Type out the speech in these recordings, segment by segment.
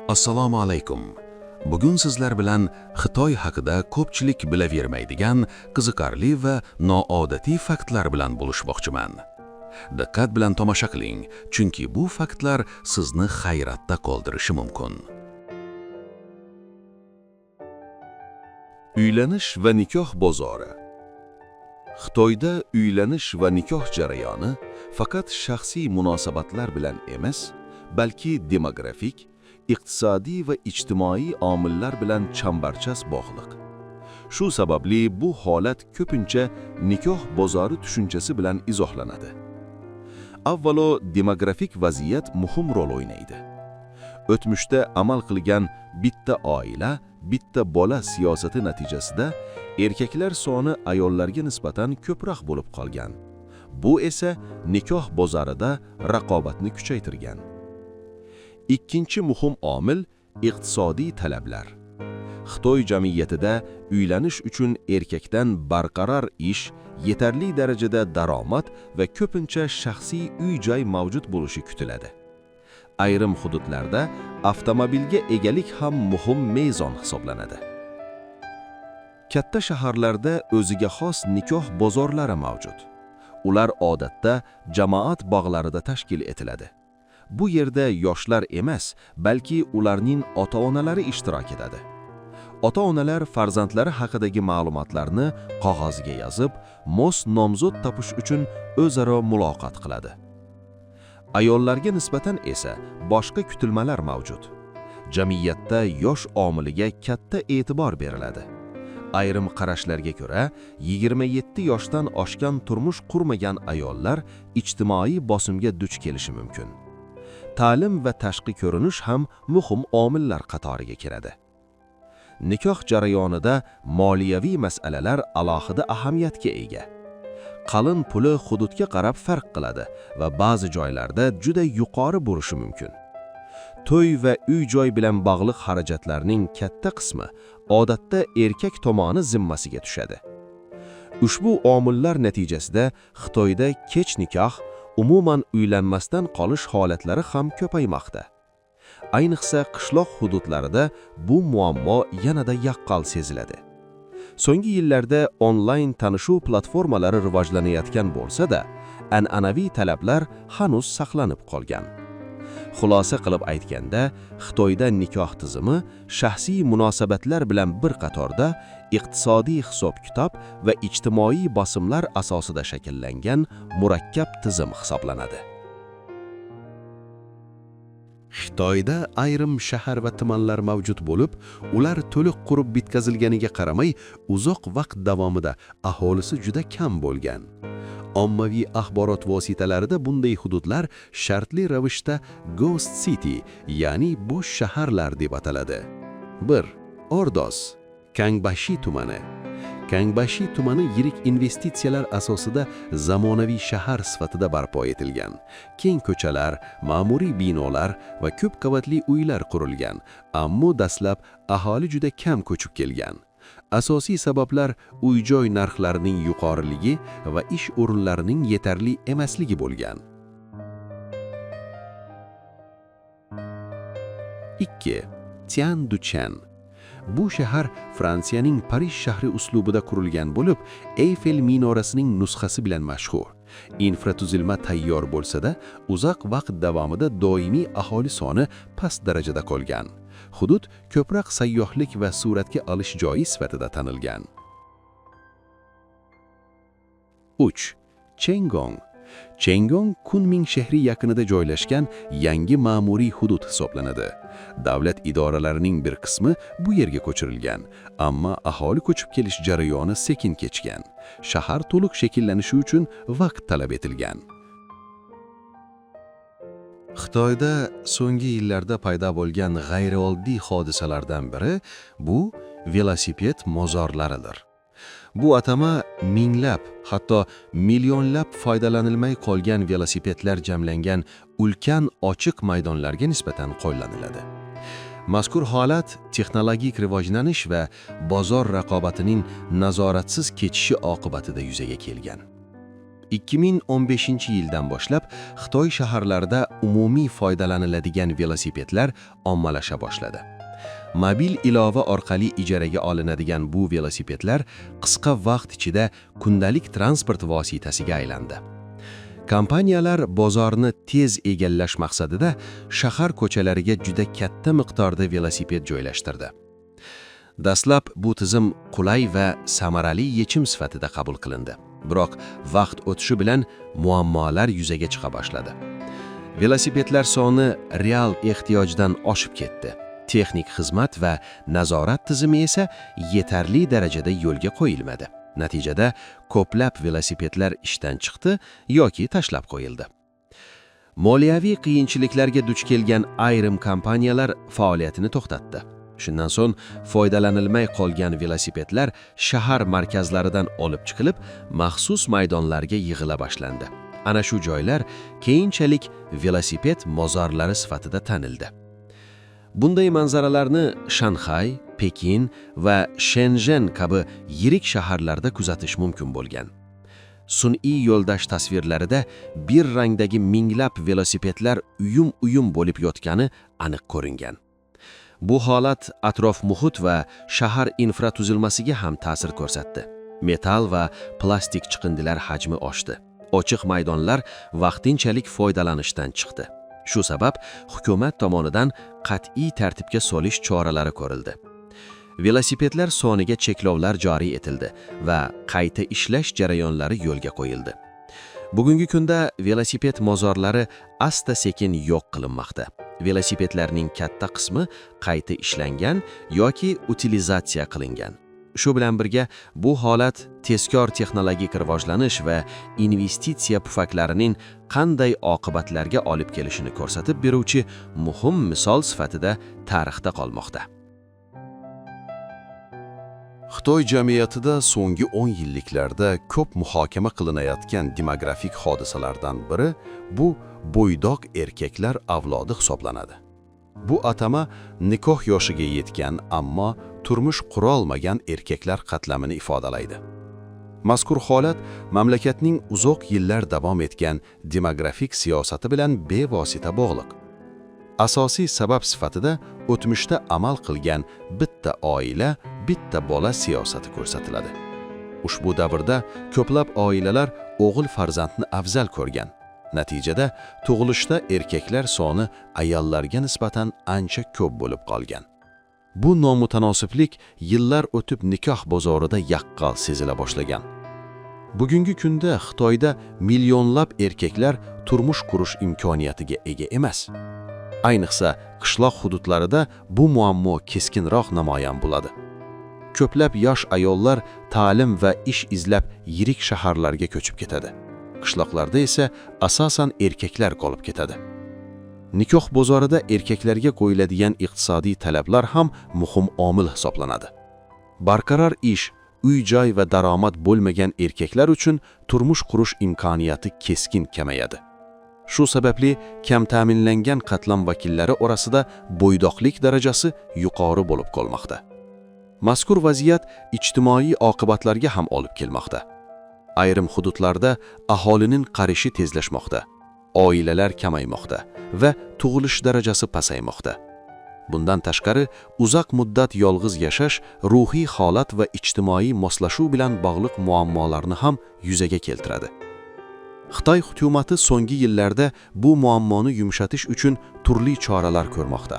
Assalomu alaykum. Bugun sizlar bilan Xitoy haqida ko'pchilik bilavermaydigan qiziqarli va noodatiy faktlar bilan bo'lishmoqchiman. Diqqat bilan tomosha qiling, chunki bu faktlar sizni hayratda qoldirishi mumkin. Uylanish va nikoh bozori. Xitoyda uylanish va nikoh jarayoni faqat shaxsiy munosabatlar bilan emas, balki demografik, iqtisodiy va ijtimoiy omillar bilan chambarchas bog'liq. Shu sababli bu holat ko'pincha nikoh bozori tushunchasi bilan izohlanadi. Avvalo, demografik vaziyat muhim rol o'ynaydi. O'tmishda amal qilgan bitta oila, bitta bola siyosati natijasida erkaklar soni ayollarga nisbatan ko'proq bo'lib qolgan. Bu esa nikoh bozorida raqobatni kuchaytirgan. Ikkinchi muhim omil iqtisodiy talablar. Xitoy jamiyatida uylanish uchun erkakdan barqaror ish, yetarli darajada daromad va ko'pincha shaxsiy uy-joy mavjud bo'lishi kutiladi. Ayrim hududlarda avtomobilga egalik ham muhim mezon hisoblanadi. Katta shaharlarda o'ziga xos nikoh bozorlari mavjud. Ular odatda jamoat bog'larida tashkil etiladi. Bu yerda yoshlar emas, balki ularning ota-onalari ishtirok etadi. Ota-onalar farzandlari haqidagi ma'lumotlarni qog'ozga yozib, mos nomzod topish uchun o'zaro muloqot qiladi. Ayollarga nisbatan esa boshqa kutilmalar mavjud. Jamiyatda yosh omiliga katta e'tibor beriladi. Ayrim qarashlarga ko'ra, 27 yoshdan oshgan turmush qurmagan ayollar ijtimoiy bosimga duch kelishi mumkin. Ta'lim va tashqi ko'rinish ham muhim omillar qatoriga kiradi. Nikoh jarayonida moliyaviy masalalar alohida ahamiyatga ega. Qalin puli hududga qarab farq qiladi va ba'zi joylarda juda yuqori bo'lishi mumkin. To'y va uy-joy bilan bog'liq xarajatlarning katta qismi odatda erkak tomoni zimmasiga tushadi. Ushbu omillar natijasida Xitoyda kech nikoh, umuman uylanmasdan qolish holatlari ham ko'paymoqda. Ayniqsa qishloq hududlarida bu muammo yanada yaqqol seziladi. So'nggi yillarda onlayn tanishuv platformalari rivojlanayotgan bo'lsa-da, an'anaviy talablar hanuz saqlanib qolgan. Xulosa qilib aytganda, Xitoyda nikoh tizimi shaxsiy munosabatlar bilan bir qatorda iqtisodiy hisob-kitob va ijtimoiy bosimlar asosida shakllangan murakkab tizim hisoblanadi. Xitoyda ayrim shahar va tumanlar mavjud bo'lib, ular to'liq qurib bitkazilganiga qaramay, uzoq vaqt davomida aholisi juda kam bo'lgan. Ommaviy axborot vositalarida bunday hududlar shartli ravishda Ghost City, ya'ni bo'sh shaharlar deb ataladi. 1. Ordos, Kangbashi tumani. Kangbashi tumani yirik investitsiyalar asosida zamonaviy shahar sifatida barpo etilgan. Keng ko'chalar, ma'muriy binolar va ko'p qavatli uylar qurilgan, ammo dastlab aholi juda kam ko'chib kelgan. Asosiy sabablar uy-joy narxlarining yuqoriligi va ish o'rinlarining yetarli emasligi bo'lgan. 2. Tianduchen. Bu shahar Fransiyaning Parij shahri uslubida qurilgan bo'lib, Eyfel minorasining nusxasi bilan mashhur. Infratuzilma tayyor bo'lsa-da, uzoq vaqt davomida doimiy aholi soni past darajada qolgan. Hudud ko'proq sayyohlik va suratga olish joyi sifatida tanilgan. 3. Chengong. Chengong Kunming shahri yaqinida joylashgan yangi ma'muriy hudud hisoblanadi. Davlat idoralarining bir qismi bu yerga ko'chirilgan, ammo aholi ko'chib kelish jarayoni sekin kechgan. Shahar to'liq shakllanishi uchun vaqt talab etilgan. Xitoyda so'nggi yillarda paydo bo'lgan g'ayrioddiy hodisalardan biri bu velosiped mozorlaridir. Bu atama minglab, hatto millionlab foydalanilmay qolgan velosipedlar jamlangan ulkan ochiq maydonlarga nisbatan qo'llaniladi. Mazkur holat texnologik rivojlanish va bozor raqobatining nazoratsiz kechishi oqibatida yuzaga kelgan. 2015-yildan boshlab Xitoy shaharlarida umumiy foydalaniladigan velosipedlar ommalasha boshladi. Mobil ilova orqali ijaraga olinadigan bu velosipedlar qisqa vaqt ichida kundalik transport vositasiga aylandi. Kompaniyalar bozorni tez egallash maqsadida shahar ko'chalariga juda katta miqdorda velosiped joylashtirdi. Dastlab bu tizim qulay va samarali yechim sifatida qabul qilindi. Biroq vaqt o'tishi bilan muammolar yuzaga chiqa boshladi. Velosipedlar soni real ehtiyojdan oshib ketdi. Texnik xizmat va nazorat tizimi esa yetarli darajada yo'lga qo'yilmadi. Natijada ko'plab velosipedlar ishdan chiqdi yoki tashlab qo'yildi. Moliyaviy qiyinchiliklarga duch kelgan ayrim kompaniyalar faoliyatini to'xtatdi. Shundan so'ng foydalanilmay qolgan velosipedlar shahar markazlaridan olib chiqilib, maxsus maydonlarga yig'ila boshlandi. Ana shu joylar keyinchalik velosiped mozorlari sifatida tanildi. Bunday manzaralarni Shanxay, Pekin va Shenzhen kabi yirik shaharlarda kuzatish mumkin bo'lgan. Sun'iy yo'ldosh tasvirlarida bir rangdagi minglab velosipedlar uyum-uyum bo'lib yotgani aniq ko'ringan. Bu holat atrof muhit va shahar infratuzilmasiga ham ta'sir ko'rsatdi. Metal va plastik chiqindilar hajmi oshdi. Ochiq maydonlar vaqtinchalik foydalanishdan chiqdi. Shu sabab hukumat tomonidan qat'iy tartibga solish choralari ko'rildi. Velosipedlar soniga cheklovlar joriy etildi va qayta ishlash jarayonlari yo'lga qo'yildi. Bugungi kunda velosiped mozorlari asta-sekin yo'q qilinmoqda. Velosipedlarning katta qismi qayta ishlangan yoki utilizatsiya qilingan. Shu bilan birga bu holat tezkor texnologik rivojlanish va investitsiya pufaklarining qanday oqibatlarga olib kelishini ko'rsatib beruvchi muhim misol sifatida tarixda qolmoqda. Xitoy jamiyatida so'nggi 10 yilliklarda ko'p muhokama qilinayotgan demografik hodisalardan biri bu bo'ydoq erkaklar avlodi hisoblanadi. Bu atama nikoh yoshiga yetgan, ammo turmush qura olmagan erkaklar qatlamini ifodalaydi. Mazkur holat mamlakatning uzoq yillar davom etgan demografik siyosati bilan bevosita bog'liq. Asosiy sabab sifatida o'tmishda amal qilgan bitta oila, bitta bola siyosati ko'rsatiladi. Ushbu davrda ko'plab oilalar o'g'il farzandni afzal ko'rgan. Natijada tug'ilishda erkaklar soni ayollarga nisbatan ancha ko'p bo'lib qolgan. Bu nomutanosiblik yillar o'tib nikoh bozorida yaqqol sezila boshlagan. Bugungi kunda Xitoyda millionlab erkaklar turmush qurish imkoniyatiga ega emas. Ayniqsa qishloq hududlarida bu muammo keskinroq namoyon bo'ladi. Ko'plab yosh ayollar ta'lim va ish izlab yirik shaharlarga ko'chib ketadi. Qishloqlarda esa asosan erkaklar qolib ketadi. Nikoh bozorida erkaklarga qo'yiladigan iqtisodiy talablar ham muhim omil hisoblanadi. Barqaror ish, uy-joy va daromad bo'lmagan erkaklar uchun turmush qurish imkoniyati keskin kamayadi. Shu sababli kam ta'minlangan qatlam vakillari orasida bo'ydoqlik darajasi yuqori bo'lib qolmoqda. Mazkur vaziyat ijtimoiy oqibatlarga ham olib kelmoqda. Ayrim hududlarda aholining qarishi tezlashmoqda, oilalar kamaymoqda va tug'ilish darajasi pasaymoqda. Bundan tashqari, uzoq muddat yolg'iz yashash ruhiy holat va ijtimoiy moslashuv bilan bog'liq muammolarni ham yuzaga keltiradi. Xitoy hukumati so'nggi yillarda bu muammoni yumshatish uchun turli choralar ko'rmoqda.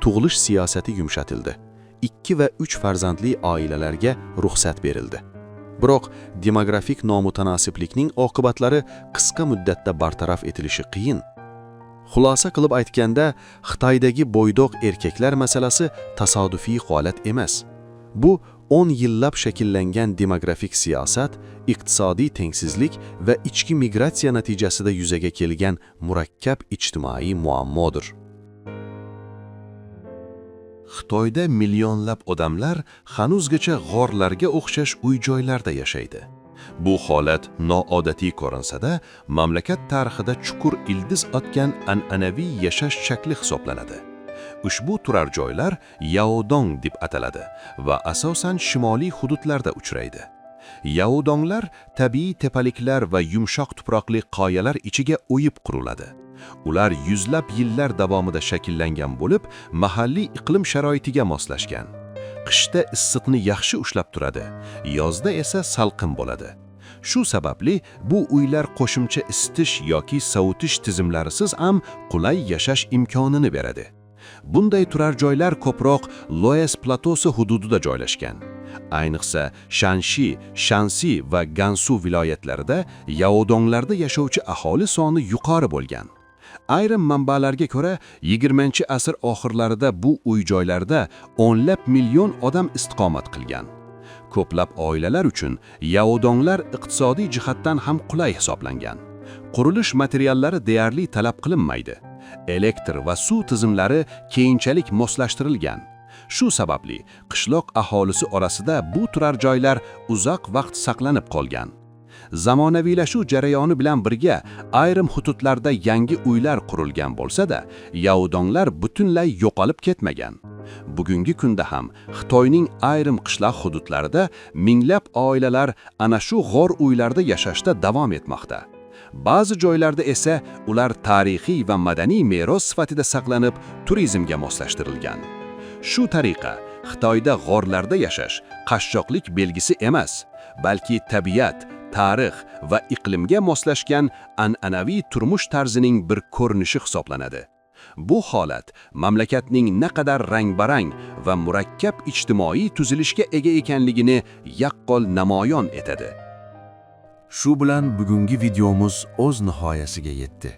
Tug'ilish siyosati yumshatildi. 2 va 3 farzandli oilalarga ruxsat berildi. Biroq demografik nomutanosiblikning oqibatlari qisqa muddatda bartaraf etilishi qiyin. Xulosa qilib aytganda, Xitoydagi bo'ydoq erkaklar masalasi tasodifiy holat emas. Bu 10 yillab shakllangan demografik siyosat, iqtisodiy tengsizlik va ichki migratsiya natijasida yuzaga kelgan murakkab ijtimoiy muammodir. Xitoyda millionlab odamlar hanuzgacha g'orlarga o'xshash uy-joylarda yashaydi. Bu holat noodatiy ko'rinsa-da, mamlakat tarixida chuqur ildiz otgan an'anaviy yashash shakli hisoblanadi. Ushbu turar joylar Yaodong deb ataladi va asosan shimoliy hududlarda uchraydi. Yaodonglar tabiiy tepaliklar va yumshoq tuproqli qoyalar ichiga o'yib quriladi. Ular yuzlab yillar davomida shakllangan bo'lib, mahalliy iqlim sharoitiga moslashgan. Qishda issiqni yaxshi ushlab turadi, yozda esa salqin bo'ladi. Shu sababli bu uylar qo'shimcha isitish yoki sovutish tizimlarisiz ham qulay yashash imkonini beradi. Bunday turar joylar ko'proq Loess platosi hududida joylashgan. Ayniqsa Shanxi, Shansi va Gansu viloyatlarida yaodonglarda yashovchi aholi soni yuqori bo'lgan. Ayrim manbalarga ko'ra 20-asr oxirlarida bu uy-joylarda o'nlab million odam istiqomat qilgan. Ko'plab oilalar uchun yaodonglar iqtisodiy jihatdan ham qulay hisoblangan. Qurilish materiallari deyarli talab qilinmaydi. Elektr va suv tizimlari keyinchalik moslashtirilgan. Shu sababli qishloq aholisi orasida bu turar joylar uzoq vaqt saqlanib qolgan. Zamonaviylashuv jarayoni bilan birga ayrim hududlarda yangi uylar qurilgan bo'lsa-da, yaodonglar butunlay yo'qolib ketmagan. Bugungi kunda ham Xitoyning ayrim qishloq hududlarida minglab oilalar ana shu g'or uylarda yashashda davom etmoqda. Ba'zi joylarda esa ular tarixiy va madaniy meros sifatida saqlanib, turizmga moslashtirilgan. Shu tariqa Xitoyda g'orlarda yashash qashshoqlik belgisi emas, balki tabiat, tarix va iqlimga moslashgan an'anaviy turmush tarzining bir ko'rinishi hisoblanadi. Bu holat mamlakatning naqadar rang-barang va murakkab ijtimoiy tuzilishga ega ekanligini yaqqol namoyon etadi. Shu bilan bugungi videomiz o'z nihoyasiga yetdi.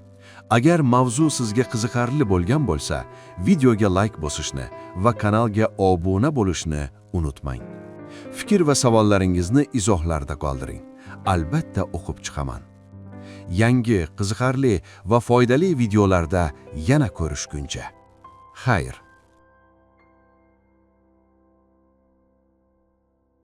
Agar mavzu sizga qiziqarli bo'lgan bo'lsa, videoga like bosishni va kanalga obuna bo'lishni unutmang. Fikr va savollaringizni izohlarda qoldiring. Albatta o'qib chiqaman. Yangi, qiziqarli va foydali videolarda yana ko'rishguncha. Xayr.